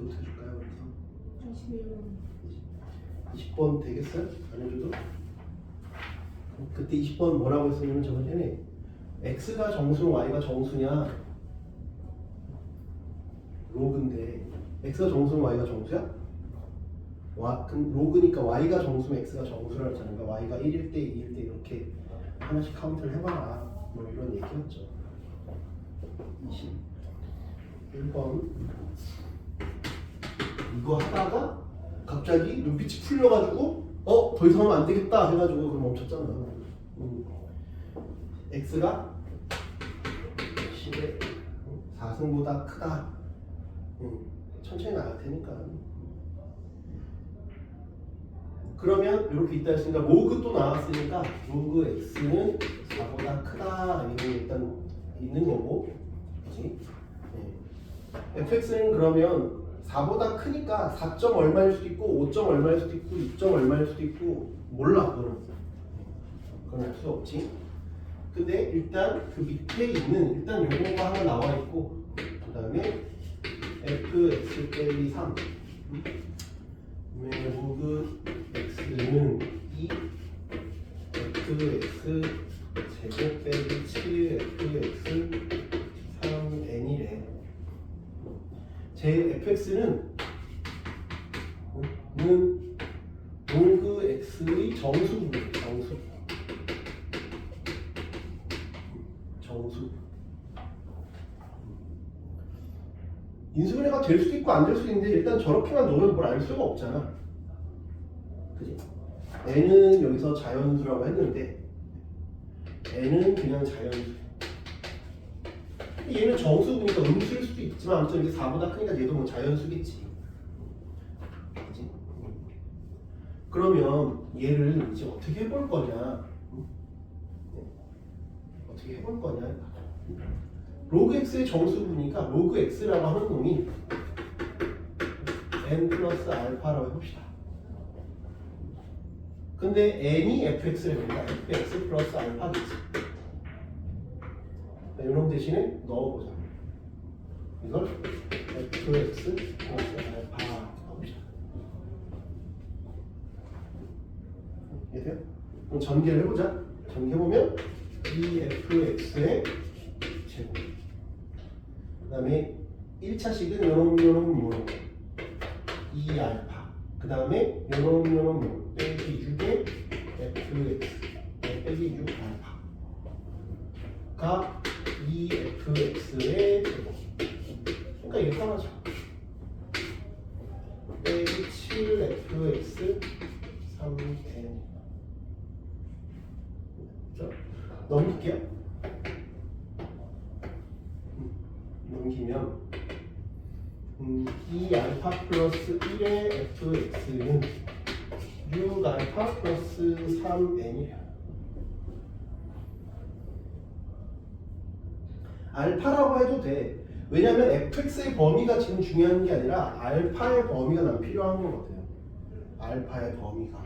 몇번부터 해줄까요? 그래서 21번. 20번 되겠어요? 안 해줘도? 그때 20번 뭐라고 했었냐면 저번 전에 x가 정수는 y가 정수냐 로그인데 x가 정수는 y가 정수야? 그럼 로그니까 y가 정수면 x가 정수라 했잖아. 그러니까 y가 1일 때 2일 때 이렇게 하나씩 카운트를 해봐라 뭐 이런 얘기였죠. 21번 이거 하다가 갑자기 눈빛이 풀려가지고 더 이상 하면 안 되겠다 해가지고 그럼 멈췄잖아. x가 10의 4승보다 크다. 천천히 나갈 테니까. 그러면 이렇게 있다 했으니까 로그 또 나왔으니까 로그 x는 4보다 크다 이런 게 일단 있는 거고, 그렇지? fx는 그러면 4보다 크니까 4점 얼마일 수도 있고 5점 얼마일 수도 있고 6점 얼마일 수도 있고 몰라 그건 알 수 없지. 근데 일단 그 밑에 있는 일단 요거가 하나 나와 있고 그 다음에 fx 빼기 3 로그 x는 2 fx 제곱 빼기 7fx 3n이래. 제 fx는 로그 x의 정수분이에요. 정수. 인수분해가 될 수도 있고 안 될 수도 있는데 일단 저렇게만 놓으면 뭘 알 수가 없잖아. 그지? n은 여기서 자연수라고 했는데 n은 그냥 자연수. 얘는 정수니까 음수일 수도 있지만 아무튼 이게 4보다 크니까 얘도 뭐 자연수겠지. 그치? 그러면 얘를 이제 어떻게 해볼 거냐? 어떻게 해볼 거냐? 로그 x의 정수분이니까 로그 x라고 하는 놈이 n 플러스 알파라고 해봅시다. 근데 n이 fx를 해보니까 fx 플러스 알파겠지. 이놈 대신에 넣어보자. 이걸 fx 플러스 알파 넣읍시다. 이해돼요? 그럼 전개를 해보자. 전개해보면 이 fx의 제곱. 그 다음에 1차식은 요놈 2 알파. 그 다음에 요놈 빼기 6의 fx 빼기 6 알파가 2fx의 제곱. 그러니까 이렇게 하자. 빼기 7fx 3n. 자, 넘길게요. 넘기면 2알파 플러스 1의 fx는 6알파 플러스 3n이에요. 알파라고 해도 돼. 왜냐면 fx의 범위가 지금 중요한 게 아니라 알파의 범위가 난 필요한 거거든요. 알파의 범위가.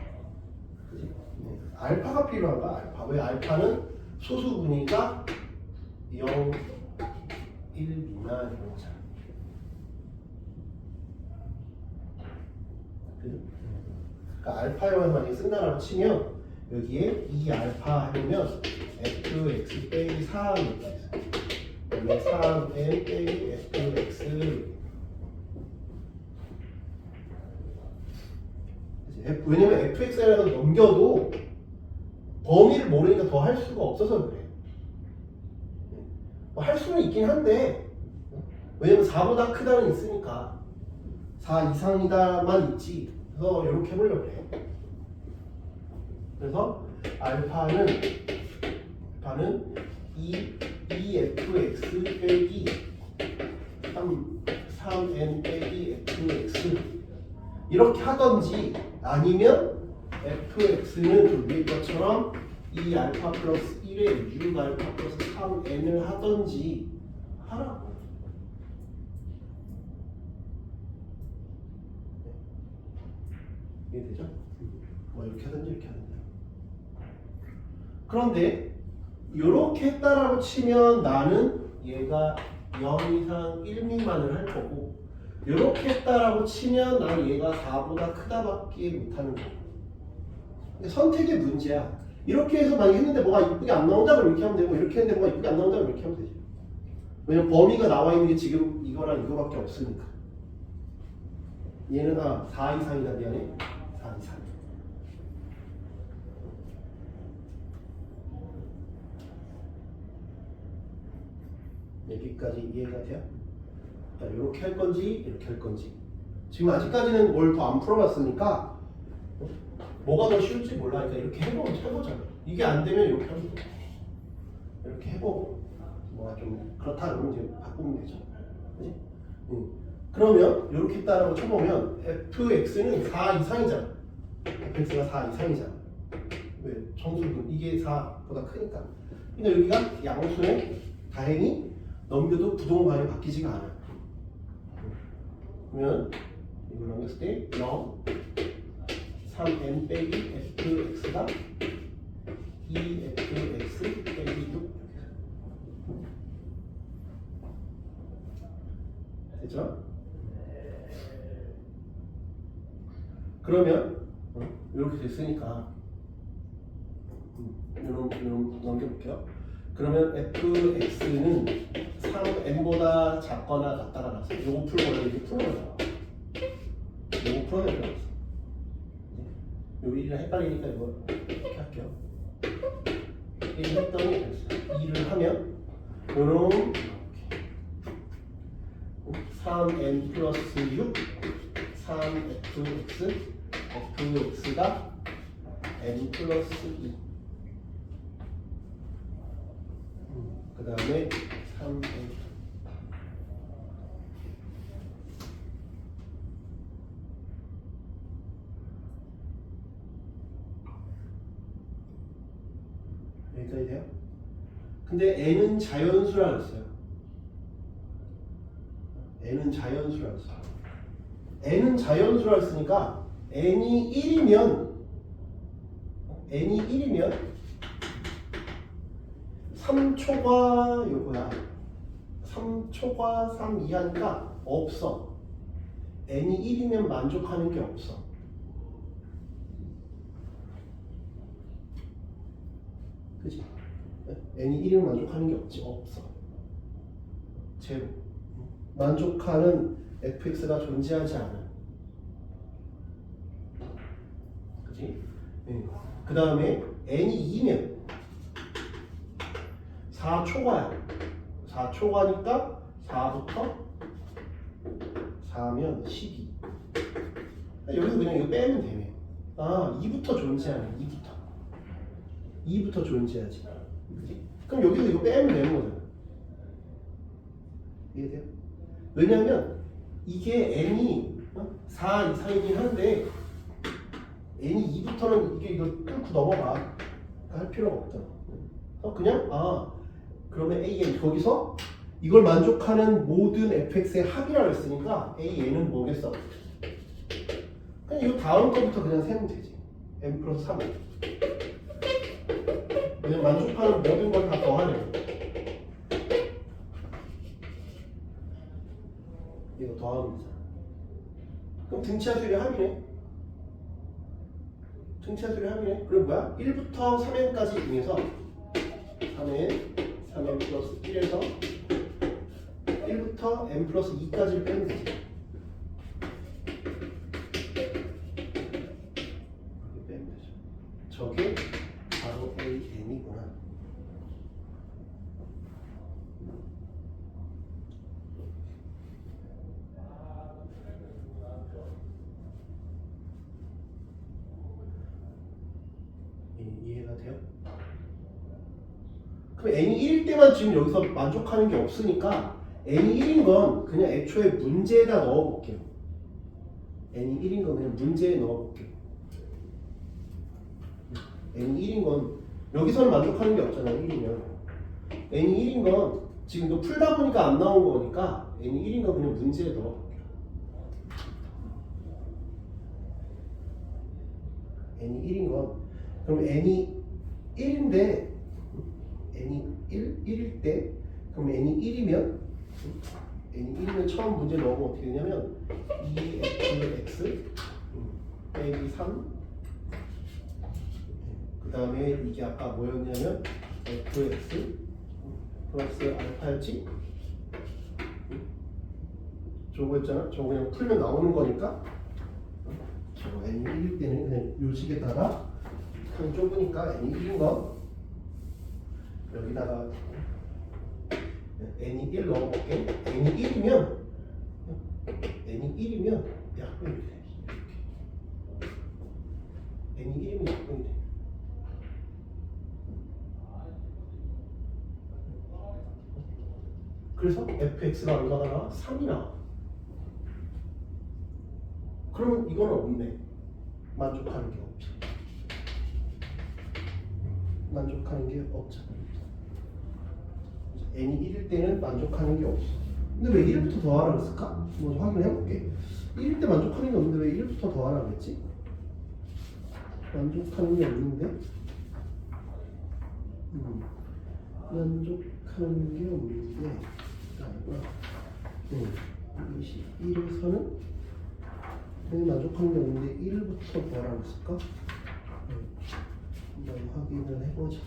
그치? 네. 알파가 필요한 거야. 알파. 왜? 알파는 소수분이니까 0, 1 미만 이런 거잖아. 그러니까 알파에만 만약에 쓴다라고 치면 여기에 2알파 하면 fx 빼기 4니까 있어요. 3n 빼기 fx. 왜냐면 fx에서 넘겨도 범위를 모르니까 더 할 수가 없어서 그래. 할 수는 있긴 한데 왜냐면 4보다 크다는 있으니까 4 이상이다만 있지. 그래서 이렇게 해보려고 해. 그래서 알파는 2fx 빼기 3n 빼기 fx 이렇게 하던지 아니면 fx는 위에 것처럼 2알파 플러스 1에 6알파 플러스 3n을 하던지 하라고. 이해되죠? 뭐 이렇게 하든지 이렇게 하든지. 그런데 이렇게 했다라고 치면 나는 얘가 0 이상 1 미만을 할 거고 이렇게 했다라고 치면 난 얘가 4보다 크다밖에 못하는 거고. 근데 선택의 문제야. 이렇게 해서 만약에 했는데 뭐가 이쁘게 안 나온다 그러면 이렇게 하면 되고, 이렇게 했는데 뭐가 이쁘게 안 나온다 그러면 이렇게 하면 되지. 왜냐면 범위가 나와 있는 게 지금 이거랑 이거밖에 없으니까. 얘는 4 이상이다. 미안해. 4 이상. 여기까지 이해가 돼요? 이렇게 할 건지 이렇게 할 건지. 지금 아직까지는 뭘 더 안 풀어봤으니까 뭐가 더 쉬울지 몰라. 그러니까 이렇게 해보자. 이게 안 되면 이렇게 하면 돼. 이렇게 해보고 뭐가 좀 그렇다 그러면 이제 바꾸면 되죠. 그치? 그러면 이렇게 했다라고 쳐보면 fx는 4 이상이잖아. fx가 4 이상이잖아. 왜? 정수분 이게 4보다 크니까. 근데 여기가 양수에 다행히 넘겨도 부동반이 바뀌지가 않아. 그러면 이걸 넘겼을 때 0, 3n 빼기 fx가 2fx 빼기 6 됐죠? 그러면 이렇게 됐으니까 이런 넘겨볼게요. 그러면 fx는 3n보다 작거나 같다가 나왔어요. 요거 풀고 이렇게 풀어내요. 요거 풀어낼 필요 없어. 요 1이랑 헷갈리니까 이거 이렇게 할게요. 1 했더니 됐어요. 2를 하면 요런 3n 플러스 6 3fx fx가 n 플러스 2 그 다음에 3n 여기까지 돼요? 근데 n은 자연수라 그랬어요. n은 자연수라 그랬어요. n은 자연수라 했으니까 n이 1이면 3초가 요거야. 3초가 3 이하니까 없어. n이 1이면 만족하는 게 없어. 그치? n이 1이면 만족하는 게 없어. 제로. 만족하는 fx가 존재하지 않아. 그치? 그 다음에 n이 2면 4초가야. 4초가니까 4부터 4면 12. 여기서 그냥 이거 빼면 되네. 2부터 존재하네. 2부터 존재하지. 그치? 그럼 여기서 이거 빼면 되는 거잖아. 이해돼요? 왜냐면 이게 n이 4 이상이긴 한데 n이 2부터는 이거 뚫고 넘어가. 할 필요가 없잖아. 그냥 그러면 an 거기서 이걸 만족하는 모든 fx의 합이라고 했으니까 an은 뭐겠어? 그냥 이거 다음 거부터 그냥 세면 되지. n 플러스 3. 그냥 만족하는 모든 걸 다 더하네. 이거 더하면 되잖아. 그럼 등차수열의 합이네. 등차수열의 합이네. 그럼 뭐야? 1부터 3n까지 중에서 3n 플러스 1에서 1부터 n 플러스 2까지를 빼면 되지. 이렇게 빼면 되죠. 저게 바로 an이구나. 이해가 돼요? 그럼 n이 1일 때만 지금 여기서 만족하는 게 없으니까 n이 1인 건 그냥 애초에 문제에다 넣어볼게요. n이 1인 건 그냥 문제에 넣어볼게요. n이 1인 건 여기서는 만족하는 게 없잖아요. 1이면 n이 1인 건 지금 이거 풀다 보니까 안 나온 거니까 n이 1인 건 그냥 문제에 넣어볼게요. n이 1인 건 그럼 n이 1인데 n이 1일 때 그럼 n이 1이면 n이 1이면 처음 문제 넣으면 어떻게 되냐면 2fx 빼기 3 그 다음에 이게 아까 뭐였냐면 fx 플러스 알파였지? 저거 했잖아? 저거 그냥 풀면 나오는 거니까 저거 n이 1일 때는 그냥 요 식에다가 칸 좁으니까 n이 1인 거 여기다가 n이 1 넣어볼게. n이 1이면 약분이 돼. n이 1이면 약분이 돼. 그래서 fx가 얼마가 나와? 3이 나와. 그러면 이거는 없네. 만족하는 게 없지. 만족하는 게 없잖아. n이 1일 때는 만족하는 게 없어. 근데 왜 1부터 더하라고 했을까? 먼저 확인해 볼게. 1일 때 만족하는 게 없는데 왜 1부터 더하라고 했지? 만족하는 게 없는데? 만족하는 게 없는데 아니구나. 21에서는 만족하는 게 없는데 1부터 더하라고 했을까? 한번 확인을 해보자.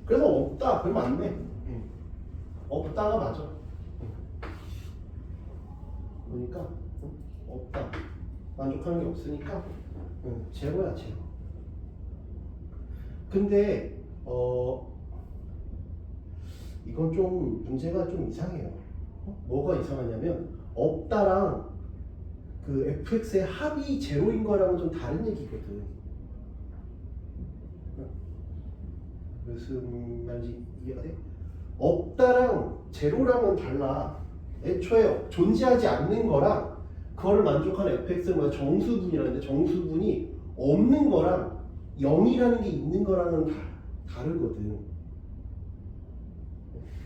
그래서 없다. 그럼 맞네. 없다가 맞아. 그러니까 없다. 만족하는 게 없으니까 제로야 제로. 근데 이건 좀 문제가 좀 이상해요. 뭐가 이상하냐면 없다랑 그 fx의 합이 제로인 거랑은 좀 다른 얘기거든. 무슨 말인지 이해가 돼? 없다랑 제로랑은 달라. 애초에 존재하지 않는 거랑 그거를 만족하는 fx는 뭐야? 정수분이라는데 정수분이 없는 거랑 0이라는 게 있는 거랑은 다르거든.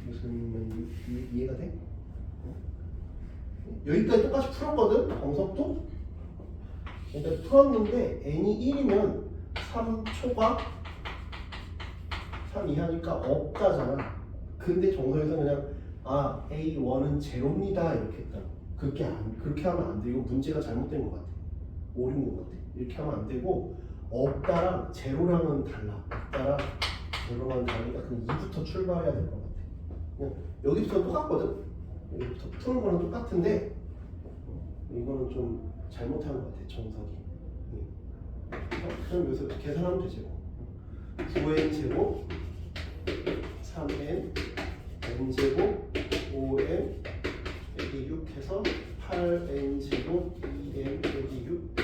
무슨 말인지 이해가 돼? 여기까지 똑같이 풀었거든? 정석도? 일단 풀었는데 n이 1이면 3초가 3 이하니까 없다잖아. 근데 정석에서 그냥 A1은 제로입니다 이렇게 했다. 그렇게 하면 안 돼. 이거 문제가 잘못된 것 같아. 오류인 것 같아. 이렇게 하면 안 되고 없다랑 제로랑은 달라. 없다랑 제로랑은 다르니까 그럼 2부터 출발해야 될 것 같아. 그냥 여기부터 똑같거든. 여기부터 푸는 거랑 똑같은데 이거는 좀 잘못한 것 같아. 정석이. 그럼 여기서 계산하면 되지. 9n 제곱 3n n제곱 5n 빼기 6 해서 8n 제곱 2n 빼기 6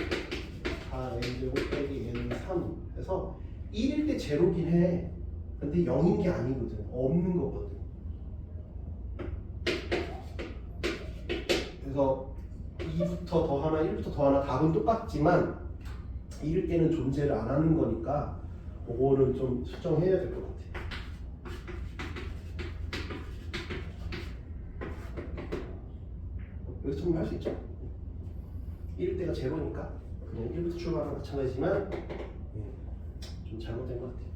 4n 제곱 빼기 n3 해서 1일 때 제로긴 해. 근데 0인 게 아니거든. 없는 거거든. 그래서 2부터 더 하나 1부터 더 하나 답은 똑같지만 1일 때는 존재를 안 하는 거니까 그거는 좀 수정해야 될 것 같아. 여기서 좀 할 수 있죠. 1일 때가 제로니까 그냥 1부터 출발하는 마찬가지지만 좀 잘못된 것 같아.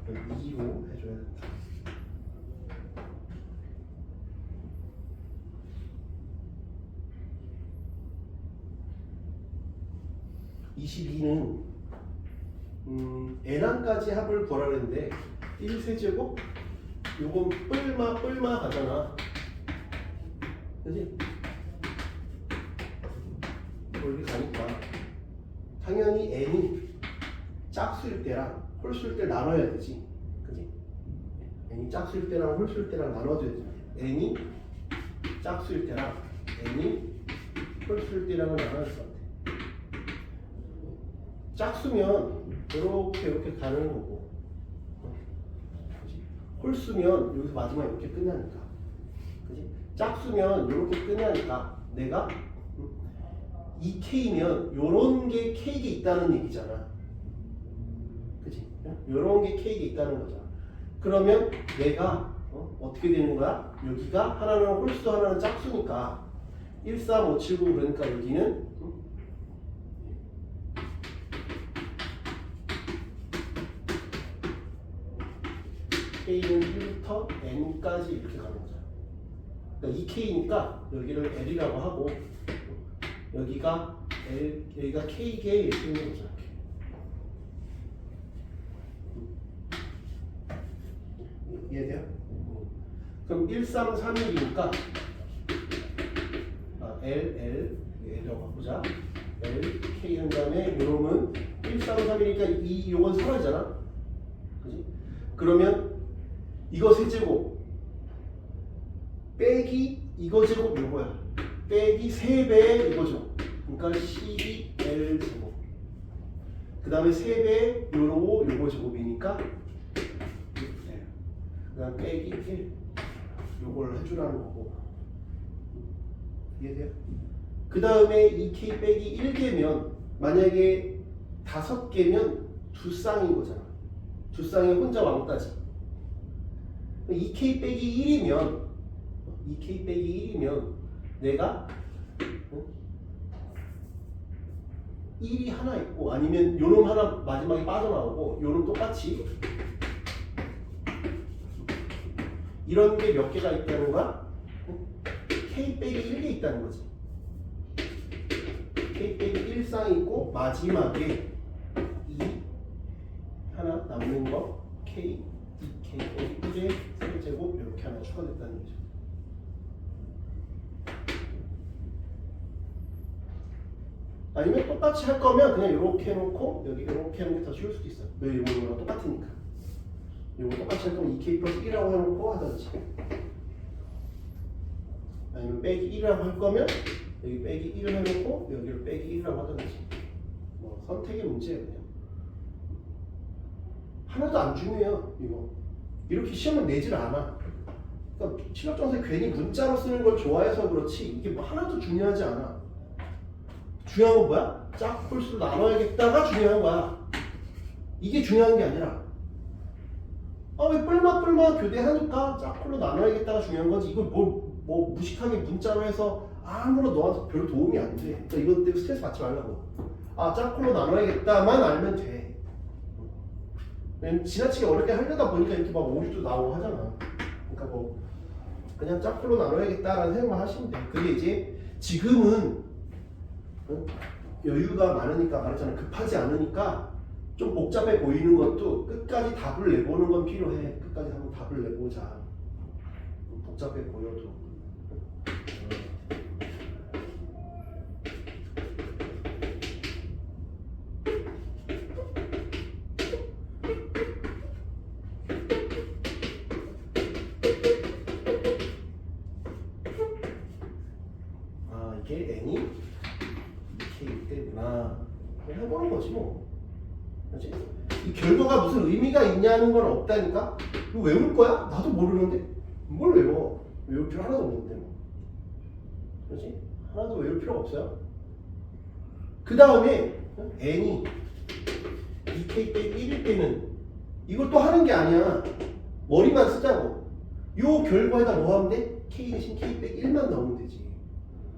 여기 2로 해줘야 된다. (22는) n항까지 합을 구하라 그랬는데 1세제곱 요건 뿔마 가잖아. 그치? 여기 가니까 당연히 n이 짝수일 때랑 홀수일 때 나눠야 되지. 그치? n이 짝수일 때랑 홀수일 때랑 나눠줘야 돼. n이 짝수일 때랑 n이 홀수일 때랑은 나눠야 될 것 같아. 짝수면 이렇게 가는 거고, 그치? 홀수면 여기서 마지막 이렇게 끝나니까, 그치? 짝수면 이렇게 끝나니까 내가 2K면 요런 게 K가 있다는 얘기잖아. 그치? 이런 게 K가 있다는 거잖아. 그러면 내가 어떻게 되는 거야? 여기가 하나는 홀수 하나는 짝수니까 1, 3, 5, 7, 9 그러니까 여기는 K는 1부터 N까지 이렇게 가는 거잖아. 그러니까 2K니까 여기를 L이라고 하고 여기가 L, 여기가 K게 이렇게 있는 거잖아. 이해돼요? 그럼 1, 3, 3, 1이니까 L이라고 바꾸자. L, K 한 다음에 요놈은 1, 3, 3이니까 이 요건 사라지잖아. 그지? 그러면 이거 세제곱 빼기 이거 제곱 요거야. 빼기 3배 이거죠. 그러니까 12L 제곱. 그 다음에 3배 요거 제곱이니까 그 다음 빼기 1 요걸 해주라는 거고. 이해돼요? 그 다음에 2K 빼기 1개면 만약에 5개면 두 쌍인 거잖아. 두 쌍이 혼자 왕따지. 2K 빼기 1이면 내가 1이 하나 있고 아니면 요놈 하나 마지막에 빠져나오고 요놈 똑같이 이런 게 몇 개가 있다는 거야? K 빼기 1개 있다는 거지. K 빼기 1쌍이 있고 마지막에 2 하나 남는 거 K 2K 빼기 1의 세제곱 이렇게 하나 추가됐다는 거죠. 아니면 똑같이 할 거면 그냥 이렇게 해놓고 여기 이렇게 하는 게 더 쉬울 수도 있어요. 왜 이거랑 똑같으니까. 이거 똑같이 할 거면 2K 플러스 1이라고 해놓고 하든지. 아니면 빼기 1이라고 할 거면 여기 빼기 1을 해놓고 여기를 빼기 1이라고 하든지. 뭐 선택의 문제예요 그냥. 하나도 안 중요해요 이거. 이렇게 시험을 내질 않아. 그러니까 실력정사에 괜히 문자로 쓰는 걸 좋아해서 그렇지 이게 뭐 하나도 중요하지 않아. 중요한 건 뭐야? 짝홀수로 나눠야겠다가 중요한 거야. 이게 중요한 게 아니라 왜 뿔마 교대하니까 짝홀로 나눠야겠다가 중요한 거지. 이걸 뭐 무식하게 문자로 해서 아무런 너한테 별 도움이 안 돼. 그러니까 이것 때문에 스트레스 받지 말라고. 짝홀로 나눠야겠다만 알면 돼. 지나치게 어렵게 하려다 보니까 이렇게 막 오류도 나오고 하잖아. 그러니까 뭐 그냥 짝홀로 나눠야겠다라는 생각만 하시면 돼. 그게 이제 지금은 여유가 많으니까 말했잖아. 급하지 않으니까 좀 복잡해 보이는 것도 끝까지 답을 내보는 건 필요해. 끝까지 한번 답을 내보자. 복잡해 보여도. 이게 n이 K 때구나. 해보는 거지 뭐. 그렇지? 이 결과가 무슨 의미가 있냐는 건 없다니까. 이거 외울 거야? 나도 모르는데 뭘 외워? 외울 필요 하나도 없는데 뭐. 그렇지? 하나도 외울 필요가 없어요. 그 다음에 n이 2k 빼기 1일 때는 이걸 또 하는 게 아니야. 머리만 쓰자고. 요 결과에다 뭐 하면 돼? k 대신 k 빼기 1만 넣으면 되지.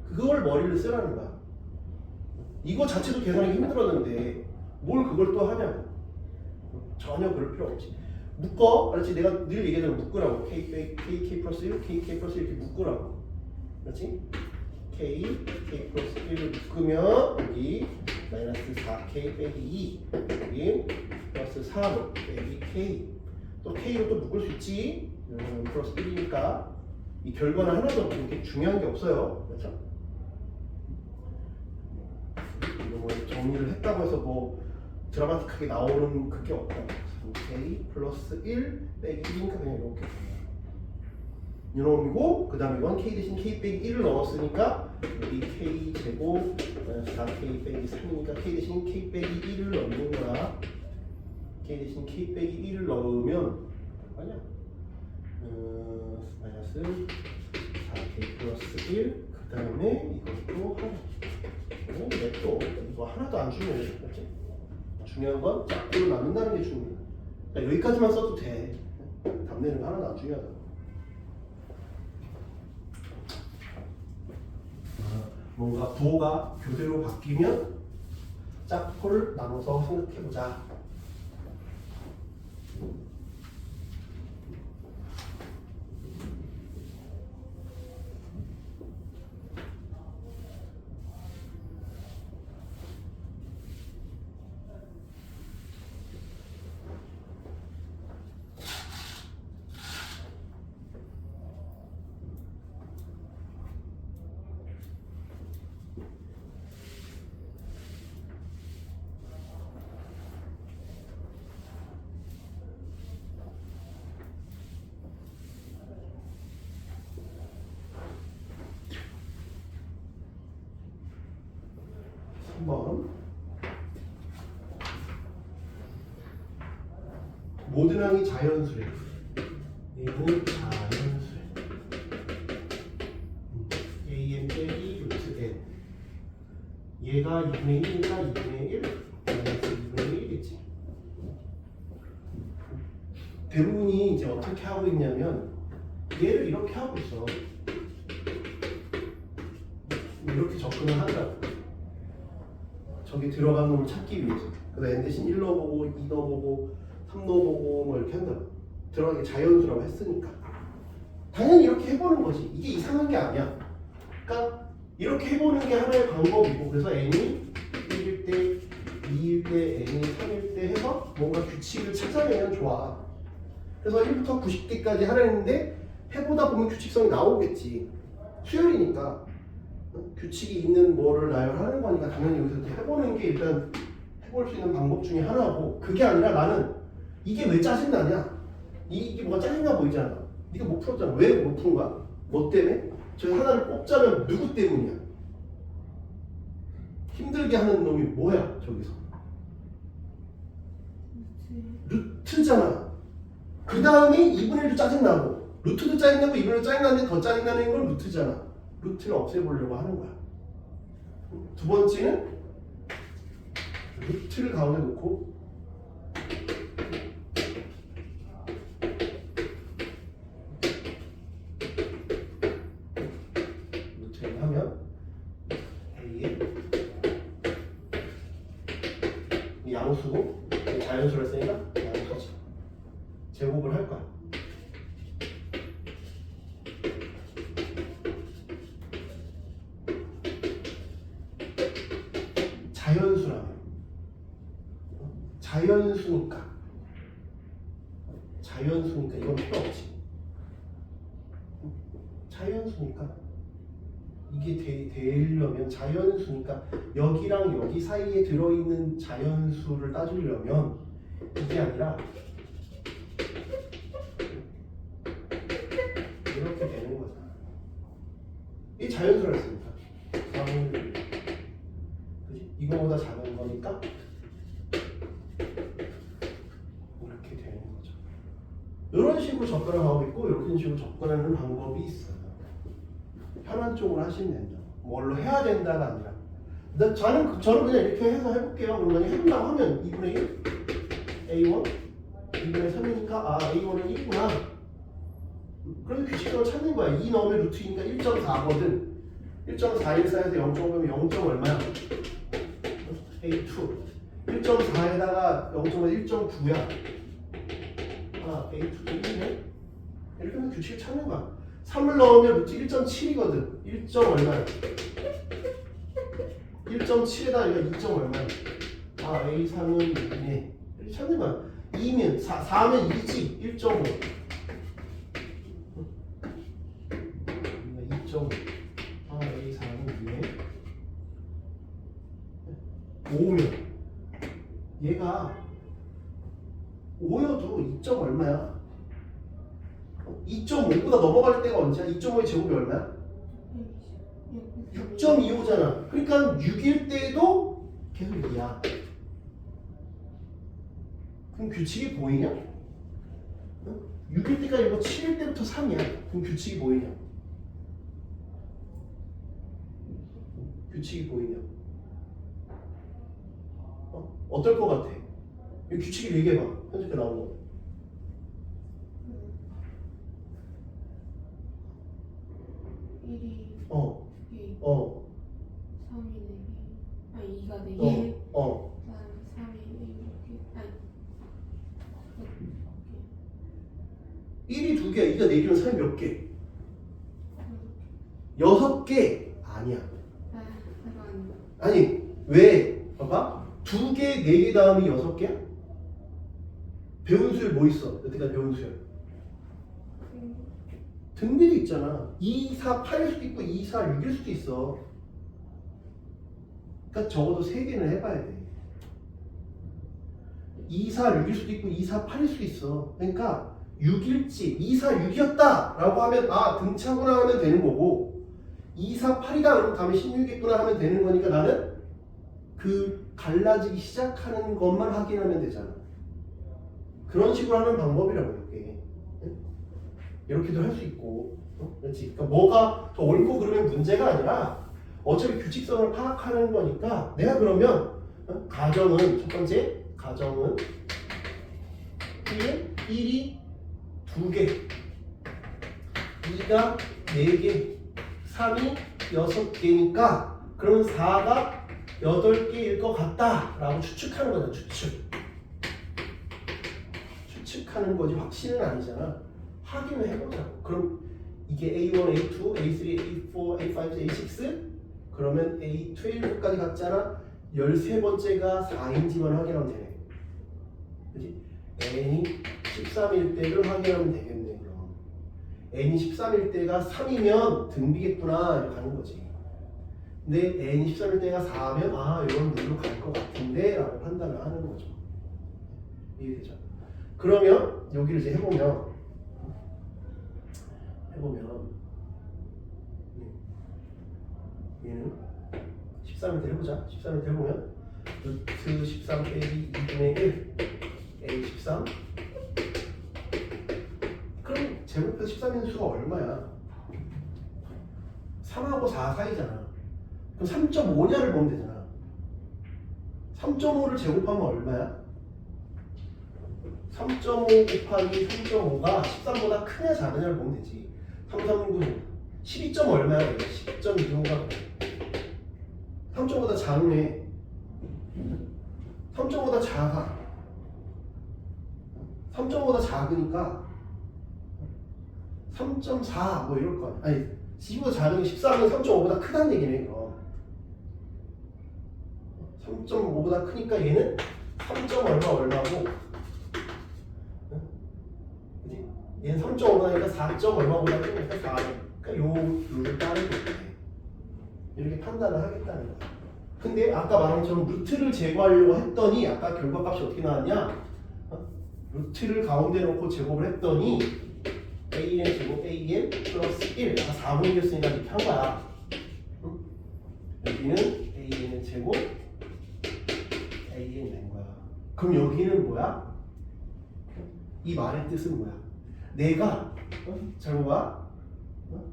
그걸 머리를 쓰라는 거야. 이거 자체도 계산하기 힘들었는데 뭘 그걸 또 하냐고. 전혀 그럴 필요 없지. 묶어. 그렇지? 내가 늘 얘기하자면 묶으라고. k 플러스 1, k 플러스 1 이렇게 묶으라고. 그렇지? k 플러스 1을 묶으면 여기 마이너스 4k 빼기 2 여기 플러스 3 빼기 k 또 k로 또 묶을 수 있지. 플러스 1이니까 이 결과는 하나도 그렇게 중요한 게 없어요. 그렇죠? 이거 정리를 했다고 해서 뭐 드라마틱하게 나오는 그게 없다. k 플러스 1 빼기 1이니까 그냥 이렇게 이놈이고 그 다음에 이건 k 대신 k 빼기 1을 넣었으니까 여기 k 제곱 4k 빼기 3이니까 k 대신 k 빼기 1을 넣는 거야. k 대신 k 빼기 1을 넣으면 얼마냐? 마이너스 4k 플러스 1 그 다음에 이것도 하나 또 이거 하나도 안 중요해. 그렇지? 중요한 건 짝꿍을 나눈다는 게 중요해. 그러니까 여기까지만 써도 돼. 답내는 거 하나도 안 중요하다. 뭔가 부호가 교대로 바뀌면 짝꿍을 나눠서 생각해보자. 한번 모든 항이 자연수래. 얘는 자연수래. am 빼기 루트 n. 얘가 2분의 1이니까 2분의 1 2분의 1이지. 대부분이 이제 어떻게 하고 있냐면 얘를 이렇게 하고 있어. 이렇게 접근을 한다고. 저기 들어간 놈을 찾기 위해서. 그래서 n 대신 1 넣어보고 2 넣어보고 3 넣어보고 뭐 이렇게 한다. 들어가기 자연수라고 했으니까. 당연히 이렇게 해보는 거지. 이게 이상한 게 아니야. 그러니까 이렇게 해보는 게 하나의 방법이고, 그래서 n이 1일 때, 2일 때, n이 3일 때 해서 뭔가 규칙을 찾아내면 좋아. 그래서 1부터 90개까지 하려는데 해보다 보면 규칙성이 나오겠지. 수열이니까 규칙이 있는 뭐를 나열하는 거니까 당연히 여기서 해보는 게 일단 해볼 수 있는 방법 중에 하나고, 그게 아니라 나는 이게 왜 짜증나냐? 이게 뭐가 짜증나 보이잖아. 네가 못 풀었잖아. 왜 못 푼 거야? 뭐 때문에? 저 하나를 뽑자면 누구 때문이야? 힘들게 하는 놈이 뭐야 저기서? 루트잖아. 그 다음에 2분의 1도 짜증나고, 루트도 짜증나고 2분의 1도 짜증나는데 더 짜증나는 건 루트잖아. 루트를 없애보려고 하는 거야. 두 번째는 루트를 가운데 놓고 루트를 하면 A의 양수고 자연수를 쓰니까 양수지. 제곱을 할 거야. 자연수라면 자연수니까 이건 필요 없지. 자연수니까 이게 되려면 자연수니까 여기랑 여기 사이에 들어있는 자연수를 따지려면 이게 아니라 이렇게 되는 거잖아. 이 자연수라 했으니까 그지? 이거보다 작은 거니까 이렇게 되는 거죠. 이런 식으로 접근을 하고 있고, 이런 식으로 접근하는 방법이 있어요. 편한 쪽으로 하시면 된다. 뭘로 해야 된다가 아니라. 저는 그냥 이렇게 해서 해볼게요. 그러면 해본다고 하면 2분의 1 A1 2분의 3이니까 A1은 1이구나. 그럼 규칙적으로 찾는 거야. 2 넣으면 루트이니까 1.4거든. 1.414에서 0.5면 0. 얼마야? A2 1.4에다가 0.5면 1.9야. A2도 1이네. 이렇게 하면 규칙을 찾는 거야. 3을 넣으면 루트 1.7이거든. 1. 얼마야? 1.7에다 여기가 2. 얼마야? A3은 2네. 이렇게 찾는 거야. 2면 4면 2지. 1.5. 2.5. A4는 2네. 5면 얘가 5여도 2. 얼마야? 2.5보다 넘어갈 때가 언제야? 2.5의 제곱이 얼마야? 6.25잖아. 그러니까 6일 때도 계속 2야. 그럼 규칙이 보이냐? 6일 때가 이거 7일 때부터 3이야. 그럼 규칙이 보이냐? 규칙이 보이냐? 어떨 것 같아? 이 규칙을 얘기해봐. 현재 나온 거. 1이 어. 4개, 어. 3이 4개, 아니 2가 4개, 어. 그다음에 3이 4개, 아니 1이 2개, 2가 4개면 3이 몇 개? 6개. 아니야. 아, 잠깐만요. 아니, 왜? 봐봐. 2개, 4개 다음이 6개야? 배운 수열 뭐 있어? 여태까지 배운 수열. 등비도 있잖아. 2, 4, 8일 수도 있고 2, 4, 6일 수도 있어. 그러니까 적어도 3개는 해봐야 돼. 2, 4, 6일 수도 있고 2, 4, 8일 수도 있어. 그러니까 6일지 2, 4, 6이었다 라고 하면 아 등차구나 하면 되는 거고 2, 4, 8이다 그러면 다음에 16이겠구나 하면 되는 거니까 나는 그 갈라지기 시작하는 것만 확인하면 되잖아. 그런 식으로 하는 방법이라고 이게. 이렇게도 할 수 있고, 그렇지? 그러니까 뭐가 더 옳고 그르면 문제가 아니라 어차피 규칙성을 파악하는 거니까 내가 그러면 가정은 첫 번째 가정은 1이 2개, 2가 4개, 3이 6개니까 그러면 4가 8개일 것 같다라고 추측하는 거잖아. 추측하는 거지 확신은 아니잖아. 확인을 해보자고. 그럼 이게 A1, A2, A3, A4, A5, A6 그러면 A12까지 갔잖아. 13번째가 4인지만 확인하면 되네. 그치? N이 13일 때를 확인하면 되겠네. 그럼 N이 13일 때가 3이면 등비겠구나 이렇게 가는 거지. 근데 N이 13일 때가 4면 아 이런 룰로 갈 것 같은데 라고 판단을 하는 거죠. 이해되죠? 그러면 여기를 이제 해보면 얘는 13일 때 해보자. 13일 때 해보면 루트 13 빼기 2분의 1 A13 그럼 제곱해서 13인 수가 얼마야? 3하고 4 사이잖아. 그럼 3.5냐를 보면 되잖아. 3.5를 제곱하면 얼마야? 3.5 곱하기 3.5가 13보다 크냐 작으냐를 보면 되지. 3, 3, 9, 12점 얼마야? 10.25가 3점보다 작네. 3점보다 작아. 3점보다 작으니까 3.4 뭐 이럴 거 아니야. 아니 10보다 작으면 14면 3.5보다 크다는 얘기네. 그럼 3.5보다 크니까 얘는 3. 얼마고 그치? 얘는 3.5보다니까 4. 얼마보다 크니까 4. 그러니까 요 룰을 따르는 거네. 이렇게 판단을 하겠다는 거야. 근데 아까 말한 것처럼 루트를 제거하려고 했더니 아까 결과값이 어떻게 나왔냐? 루트를 가운데 놓고 제곱을 했더니 AN 제곱 AN 플러스 1 아까 4분이었으니까 이렇게 한 거야. 응? 여기는 AN 제곱 AN 된 거야. 그럼 여기는 뭐야? 이 말의 뜻은 뭐야? 내가 잘 봐봐.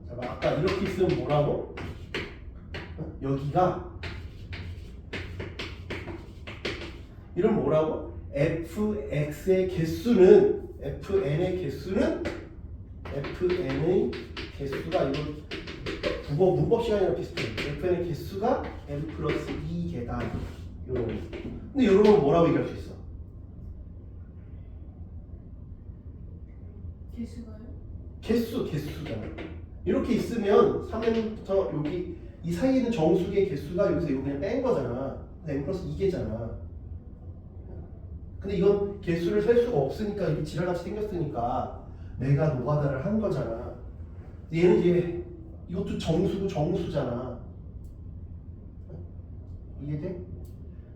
자, 아까 이렇게 있으면 뭐라고? 여기가 이런 뭐라고? fx의 개수는 fn의 개수가 이거 국어 문법 시간이랑 비슷해. fn의 개수가 n 플러스 2개다. 요런. 근데 요런 건 뭐라고 얘기할 수 있어? 개수잖아. 이렇게 있으면 3n부터 여기 이 사이에 있는 정수의 개수가 여기서 이거 그냥 뺀 거잖아. n 플러스 2개잖아. 근데 이건 개수를 셀 수가 없으니까 이렇게 지랄같이 생겼으니까 내가 노가다를 한 거잖아. 얘는 이제 이것도 정수고 정수잖아. 이해돼?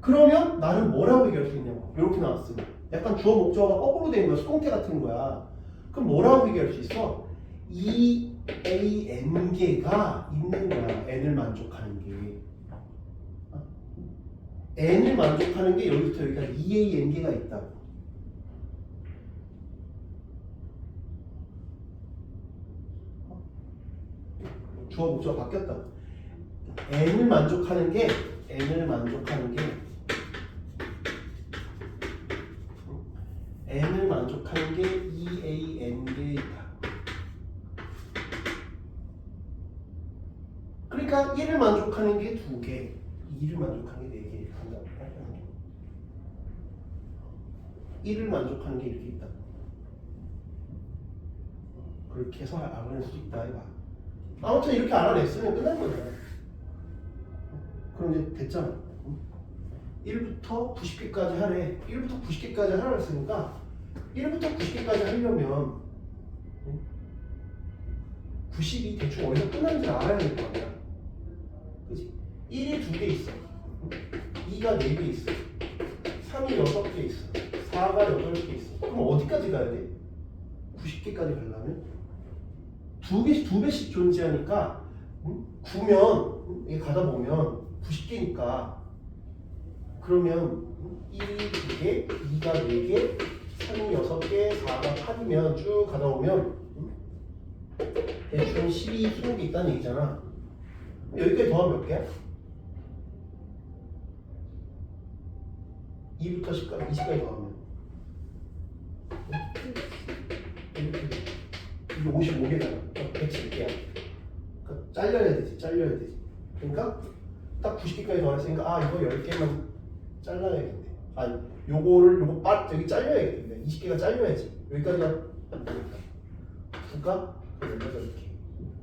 그러면 나는 뭐라고 얘기할 수 있냐고. 이렇게 나왔으면 약간 주어 목적어가 거꾸로 된 거야. 수동태 같은 거야. 그럼 뭐라고 얘기할 수 있어? 이 AN개가 있는 거야. N을 만족하는 게. N을 만족하는 게 여기부터 여기까지 2AN개가 있다고. 주어 목적어가 바뀌었다고. N을 만족하는 게 1을 만족하는 게 EAND다. 그러니까 1을 만족하는 게 2개, 2를 만족하는 게 4개 이렇게 한다고. 1을 만족하는 게 이렇게 있다. 그렇게 해서 알아낼 수 있다 이봐. 아무튼 이렇게 알아냈으면 끝난 거잖아. 그럼 이제 됐잖아. 1부터 90개까지 하래. 1부터 90개까지 하라 했으니까 1부터 90개까지 하려면 90이 대충 어디서 끝나는지 알아야 될 거 아니야. 그치? 1이 2개 있어. 2가 4개 있어. 3이 6개 있어. 4가 8개 있어. 그럼 어디까지 가야 돼? 90개까지 가려면? 2개씩, 2배씩 존재하니까 9면 이게 가다 보면 90개니까 그러면 1이 2개, 2가 4개, 3이 6개, 4가 8이면 쭉 가다 보면 대충 12, 20개 있다는 얘기잖아. 여기까지 더하면 몇 개야? 2부터 10까지, 20까지 더하면 이게 55개잖아. 110개야. 그러니까 잘려야 되지, 잘려야 되지. 그러니까 딱 90개까지 더했으니까 아 이거 10개만 잘라야겠네. 아니 요거 여기 잘려야겠네. 20개가 잘려야지. 여기까지가 안 되니까. 그러니까 여기가 이렇게.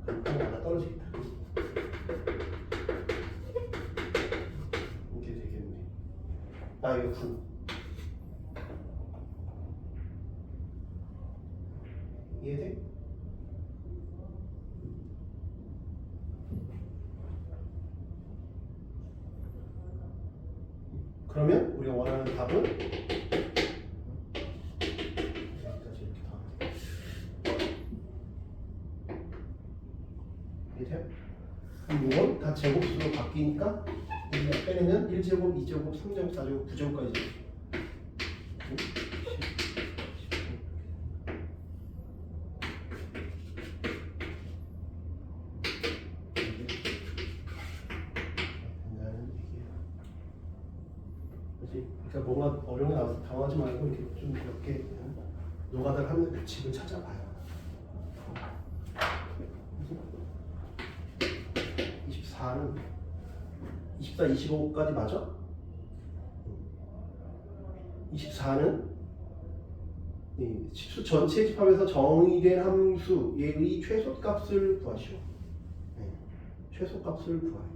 그럼 하나 떨어지겠다. 이렇게 되겠네. 아 이거 9. 이해돼? 그러면 우리가 원하는 답은 여기까지 이렇게 다. 이해돼요? 그럼 이건 다 제곱수로 바뀌니까 이 앞에는 1제곱, 2제곱, 3제곱, 4제곱, 9제곱까지. 그러니까 뭔가 어려운 게 나와서 당하지 말고 이렇게 좀 몇 개 노가다를 하는 규칙을 찾아봐요. 24는 24, 25까지 맞아? 24는 수 전체 집합에서 정의된 함수의 최소값을 구하시오. 최소값을 구하요.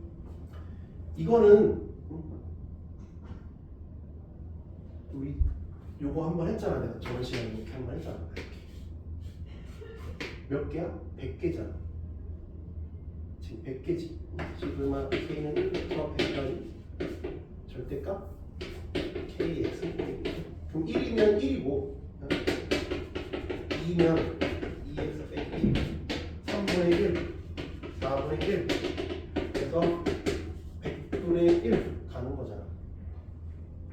이거는 우리 요거 한번 했잖아. 내가 저번 시간에 이렇게 한번 했잖아. 몇 개야? 100개잖아. 지금 100개지. 지금 K는 1부터 100까지 절대값 KX. 그럼 1이면 1이고 2면 2X 빼기 3분의 1 4분의 1 그래서 100분의 1 가는 거잖아.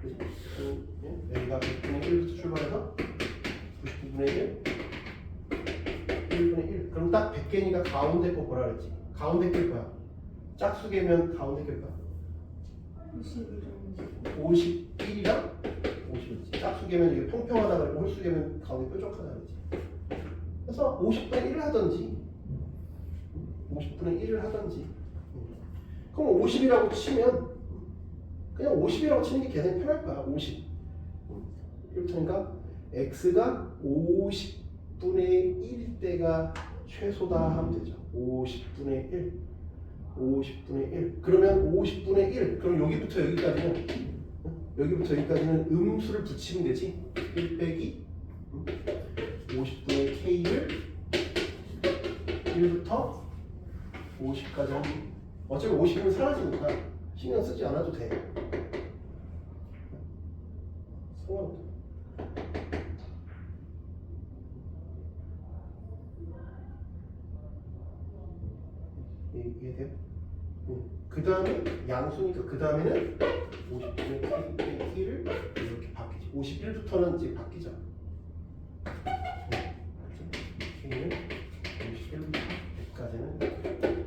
그치? 여기가 100분의 1부터 출발해서 99분의 1 1분의 1 그럼 딱 100개니까 가운데 거 뭐라 그랬지? 가운데 게 뭐야? 짝수개면 가운데 게 뭐야? 51이랑 50이지. 짝수개면 이게 평평하다 그러고 홀수개면 가운데 뾰족하다 그러지. 그래서 50분의 1을 하든지 50분의 1을 하든지 그럼 50이라고 치면 그냥 50이라고 치는 게 계산이 편할 거야. 50 그러니까 x가 50분의 1일 때가 최소다 하면 되죠. 50분의 1 50분의 1 그러면 50분의 1 그럼 여기부터 여기까지는 음수를 붙이면 되지. 1 빼기 50분의 k를 1부터 50까지 하면 어차피 50이면 사라지니까 신경 쓰지 않아도 돼. 상관없어. 이해돼요? 그 다음에 양수니까 그 다음에는 50분의 k를 이렇게 바뀌지. 51부터는 이제 바뀌죠. k는 51부터 100까지는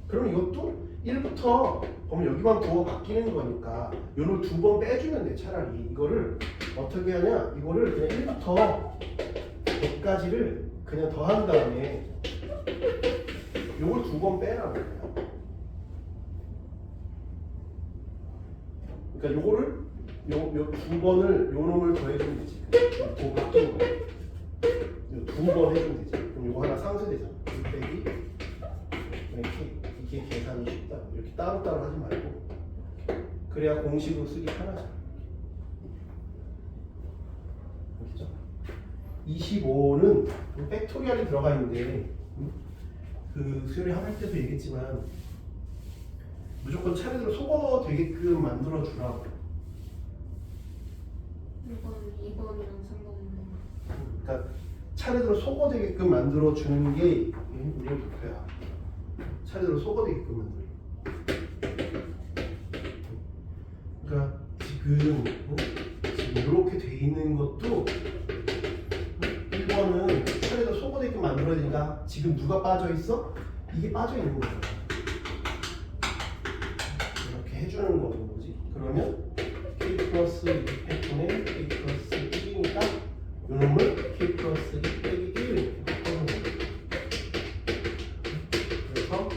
그럼 이것도 1부터 그러면 여기만 부호가 바뀌는 거니까 요를 2번 빼주면 돼. 차라리 이거를 어떻게 하냐, 이거를 그냥 1부터 100까지를 그냥 더한 다음에 요걸 2번 빼라고 그래요. 그러니까 요거를 요 2번을 요 놈을 더해주면 되지. 더 바뀐 거. 요 2번 해주면 되지. 그럼 요거 하나 상쇄되잖아. 1 빼기 이게 계산이 쉽다. 이렇게 따로따로 하지 말고 그래야 공식으로 쓰기 편하잖아. 그렇죠? 25는 팩토리얼이 들어가 있는데 그 수열이 할 때도 얘기했지만 무조건 차례대로 속어 되게끔 만들어 주라고. 이건 2번이랑 상관없는 거. 그러니까 차례대로 속어 되게끔 만들어 주는 게 우리의 목표야. 차례대로 속어 되게끔 만들어. 그러니까 지금 이렇게 돼 있는 것도 1번은 차례대로 속어 되게끔 만들어야 되니까 지금 누가 빠져 있어? 이게 빠져 있는 거야. 이렇게 해주는 거지. 그러면 k 플러스 2팩분의 k 플러스 1이니까 요놈을 k 플러스 1 빼기 1 이렇게 바꿔주는 거예요. 그래서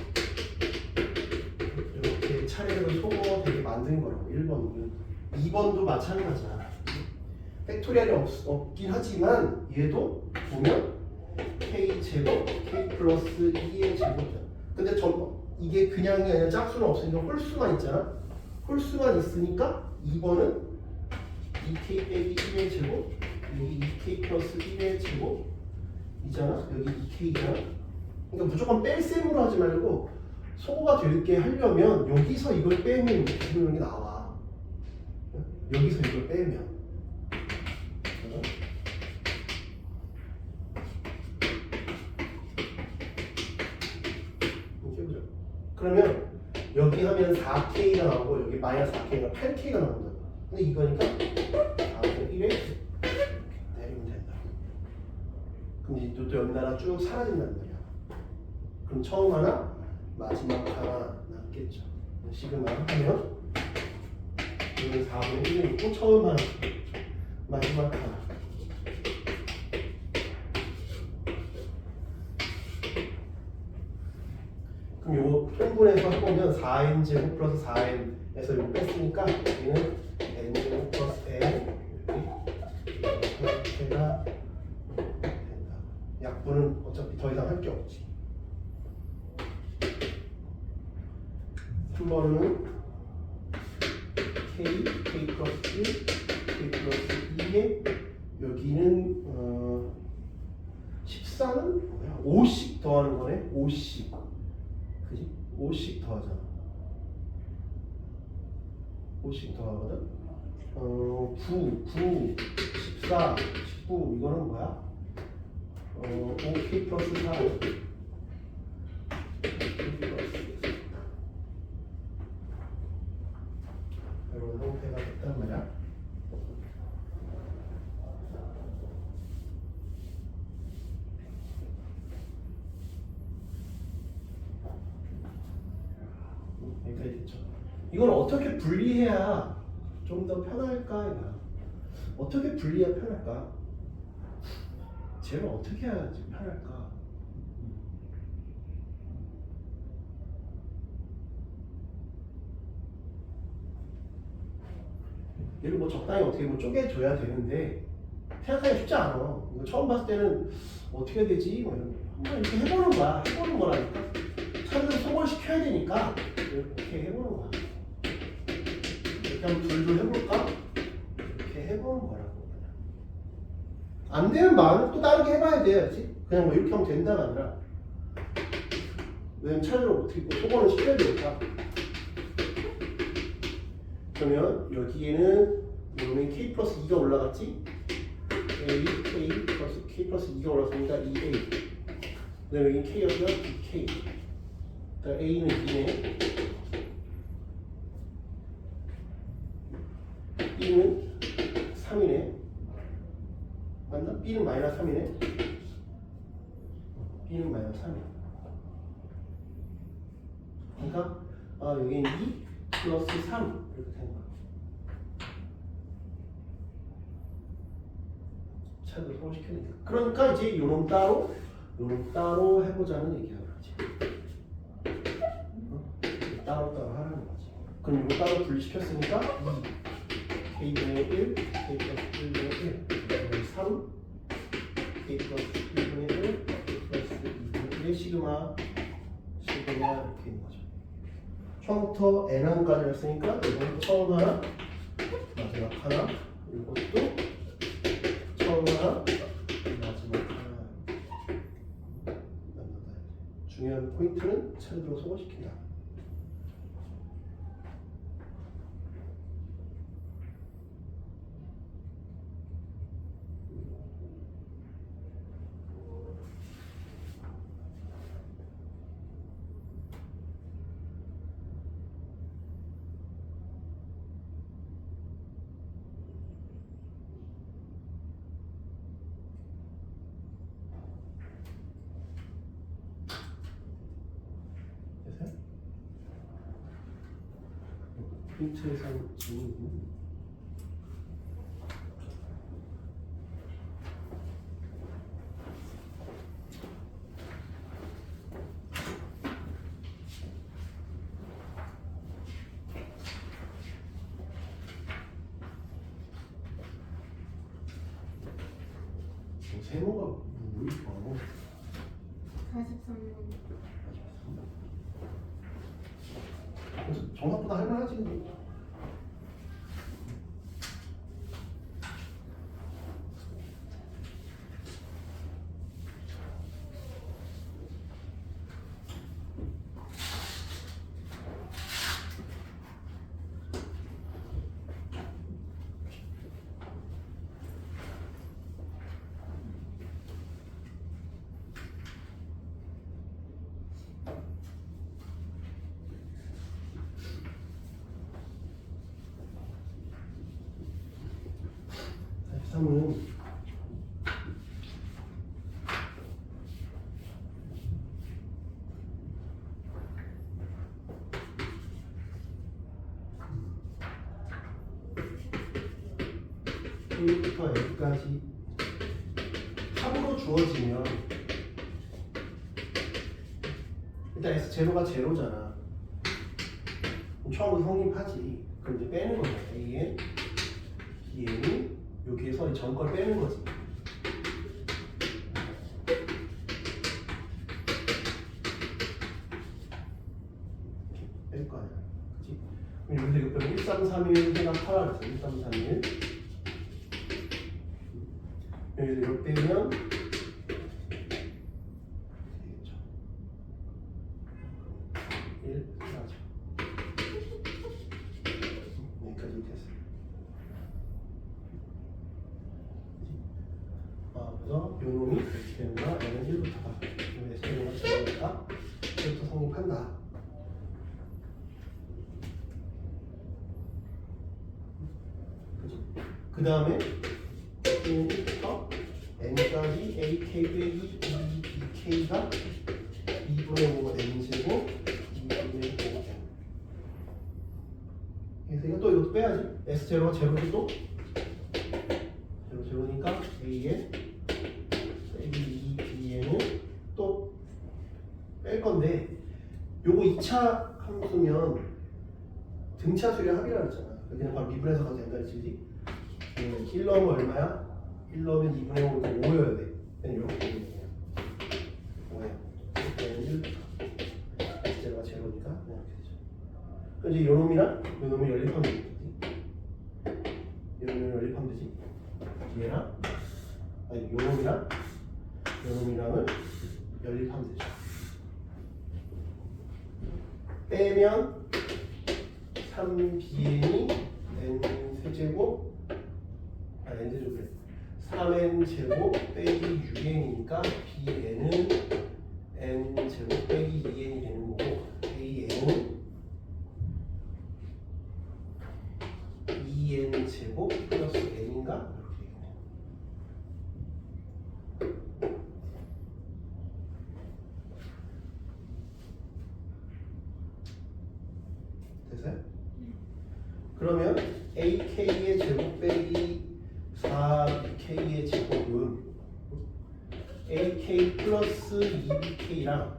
이렇게 차례대로 속어 되게 만든 거라고 1번은. 2번도 마찬가지야. 팩토리얼이 없긴 하지만 얘도 보면 k 제곱 k 플러스 2의 제곱이야. 근데 이게 그냥이 아니라 짝수는 없으니까 홀수만 있잖아. 홀수만 있으니까 2번은 2k 빼기 1의 제곱, 여기 2k 플러스 1의 제곱이잖아. 여기 2k잖아. 그러니까 무조건 뺄셈으로 하지 말고 소거가 되게 하려면 여기서 이걸 빼면 이렇게 되는 게 나와. 여기서 이걸 빼면. 그러면 여기 하면 4K가 나오고 여기 마이너스 4K가 8K가 나온다. 근데 이거니까 4분의 1에 내리면 된다. 그럼 이제 또 여기다가 쭉 사라진단 말이야. 그럼 처음 하나, 마지막 하나 남겠죠. 시그마 하면 여기는 4분의 1이 있고 처음 하나, 마지막 하나. 그럼 요거 통분해서 해보면 4n 제곱 플러스 4n에서 요거 뺐으니까 여기는 n 제곱 플러스 n 이렇게가 된다. 약분은 어차피 더 이상 할 게 없지. 3번은 k 플러스 1, k 플러스 2에 여기는 14는 뭐야? 5씩 더하는 거네. 5씩. 그지? 5씩 더하잖아. 5씩 더하거든. 9, 14, 19 이거는 뭐야? 5k 플러스 4. 이런 형태가 됐단 말이야. 여기까지 됐죠. 이걸 어떻게 분리해야 좀 더 편할까? 이거야. 어떻게 분리해야 편할까? 쟤를 어떻게 해야지 편할까? 얘를 뭐 적당히 어떻게 뭐 쪼개줘야 되는데 생각하기 쉽지 않아. 이거 처음 봤을 때는 어떻게 해야 되지? 뭐 이런 거. 한번 이렇게 해보는 거야. 해보는 거라니까. 차를 소거시켜야 되니까 이렇게 해보는 거야. 이렇게 한번 둘둘 해볼까? 이렇게 해보는 거라고. 안 되면 마음을 또 다르게 해봐야 돼야지. 그냥 뭐 이렇게 하면 된다가 아니라. 왜냐면 차를 어떻게 뭐 소거는 시켜야 되니까. 그러면 여기에는 그러면 k 플러스 2가 올라갔지? k 플러스 k 플러스 2가 올라갔으니까 2a. 그다음에 여기 k였고요, 2k. 그러니까 a는 2네. b는 3이네. 맞나? b는 마이너스 3이네. b는 마이너스 3이야. 그러니까 여기는 2 플러스 3 이렇게 되는 거야. 차도 소화시켜야 그러니까 이제 요놈 따로 해보자는 얘기야. 따로 하라는 거지. 그럼 이거 따로 분리시켰으니까 2 K분의 1, K 플러스 1분의 1 3 K 플러스 1분의 1, K 플러스 2분의 1 시그마 이렇게 있는 거죠. 처음부터 N항까지 했으니까 이건 처음 하나, 마지막 하나, 이것도 처음 하나, 마지막 하나. 중요한 포인트는 차례로 소화시킨다. 포인트에서 질문. 세모가 뭐 이렇게 43명. 그래서 정답보다 할만하지. 삼은 A부터 F까지 3으로 주어지면 일단 S0가 제로잖아. 처음부터 성립하지. 그럼 이제 빼는 거야. AN, BN이 여기에서 이 전 걸 빼는 거지. 뺄 거 아니야. 그치? 그럼 여기서 이거 빼면 1331 생각하라 그랬어. 1331. 여기서 이거 빼면 되겠죠. 1, 4죠. 여기까지 됐어요. 그래서 요놈이 이렇게 되는 거야. 얘는 1부터다. 여기 S제로가 제로니까 1부터 성립한다. 그 다음에 B는 1부터 N까지 AK 빼기 2BK가 2분의 5 N제곱 2분의 5 N. 그래서 이것도 빼야지. S0가 제로도 또 제로니까 A에 빼기 2B에는 또 뺄 건데 요거 2차 함수면 등차 수열 합이라고 했잖아. 그냥 바로 미분해서 가도 된다 했지. 1 넣으면 얼마야? 1 넣으면 2분의 5, 5여야 돼. 그냥 이렇게 되는 거야. 5야. 1부터 S제로가 제로니까 그냥 이렇게 되죠. 그럼 이제 요놈이랑 요놈을 연립하면 되지. 요놈을 연립하면 되지. 얘랑 아니 요놈이랑 요놈이랑을 연립하면 되죠. 빼면 3bn이 n세제곱 n세제곱 3n제곱 빼기 6n이니까 bn은 n제곱 빼기 2n이 되는 거고 an은 2n제곱 플러스 n인가? 이렇게 되겠네. 그러면 AK의 제곱 빼기 4BK의 제곱은 AK 플러스 2BK랑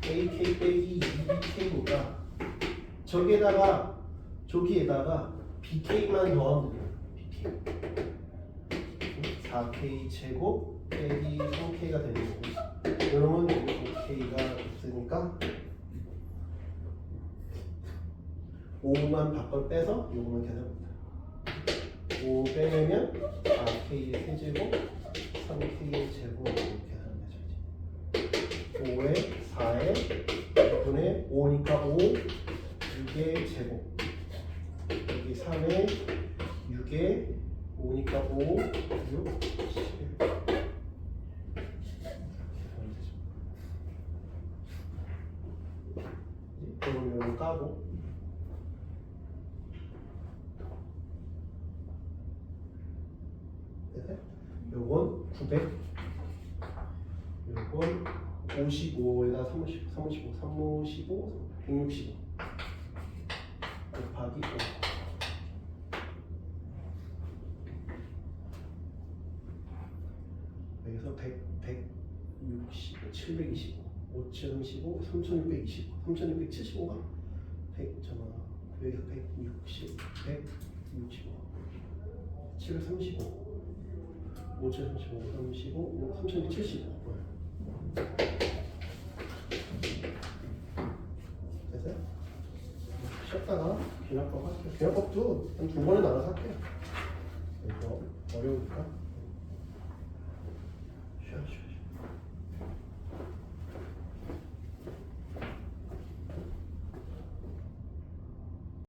AK 빼기 2BK보다 저기에다가 BK만 더하면 돼요. BK 4K 제곱 빼기 3K가 되는 거고 그러면 여기 5K가 있으니까 5만 바꿔 빼서 요거만 계산합니다. 5 빼내면 4K의 세제곱 3K의 제곱 계산하면 되죠. 5에 4에 6분의 5니까 5 6의 제곱 여기 3에 6에 5니까 5 6 11 그럼 여기 까고 요건 900 요건 55에다 35 165 곱하기 5 여기서 160 725 5025 3625 3675가 100 여기서 160 165 735 5,035, 35, 3,075. 됐어요? 쉬었다가 비납법 할게요. 비납법도 한 2번에 나눠서 할게요. 이거 어려우니까.